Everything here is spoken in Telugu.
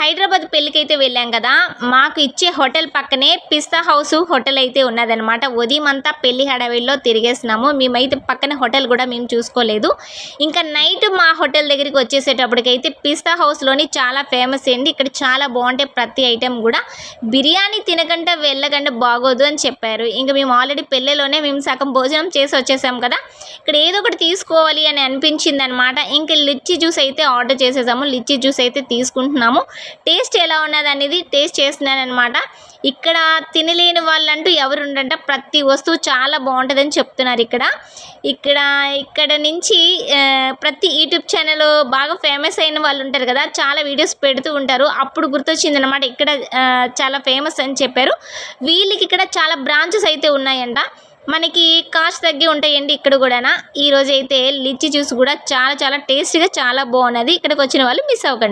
హైదరాబాద్ పెళ్ళికైతే వెళ్ళాం కదా, మాకు ఇచ్చే హోటల్ పక్కనే పిస్తా హౌస్ హోటల్ అయితే ఉన్నదనమాట. ఉదయం అంతా పెళ్లి హడావిడిలో తిరిగేసినాము. మేమైతే పక్కన హోటల్ కూడా మేము చూసుకోలేదు. ఇంకా నైట్ మా హోటల్ దగ్గరికి వచ్చేసేటప్పటికైతే పిస్తా హౌస్లోని చాలా ఫేమస్ అండి. ఇక్కడ చాలా బాగుంటాయి ప్రతి ఐటెం కూడా. బిర్యానీ తినకుండా వెళ్ళకంటే బాగోదు అని చెప్పారు. ఇంకా మేము ఆల్రెడీ పెళ్ళిలోనే మేము సగం భోజనం చేసి వచ్చేసాం కదా, ఇక్కడ ఏదో ఒకటి తీసుకోవాలి అని అనిపించింది అనమాట. ఇంకా లిచ్చి జ్యూస్ అయితే ఆర్డర్ చేసేసాము. లిచ్చి జ్యూస్ అయితే తీసుకుంటున్నాము. టేస్ట్ ఎలా ఉన్నది అనేది టేస్ట్ చేస్తున్నానమాట. ఇక్కడ తినలేని వాళ్ళంటూ ఎవరు ఉండరంట. ప్రతి వస్తువు చాలా బాగుంటుందని చెప్తున్నారు. ఇక్కడ నుంచి ప్రతి యూట్యూబ్ ఛానల్ బాగా ఫేమస్ అయిన వాళ్ళు ఉంటారు కదా, చాలా వీడియోస్ పెడుతూ ఉంటారు. అప్పుడు గుర్తొచ్చిందనమాట, ఇక్కడ చాలా ఫేమస్ అని చెప్పారు. వీళ్ళకి ఇక్కడ చాలా బ్రాంచెస్ అయితే ఉన్నాయంట. మనకి కాస్ట్ తగ్గి ఉంటాయండి ఇక్కడ కూడా. ఈరోజు అయితే లిచ్చి జ్యూస్ కూడా చాలా చాలా టేస్టీగా చాలా బాగున్నది. ఇక్కడికి వచ్చిన వాళ్ళు మిస్ అవ్వకండి.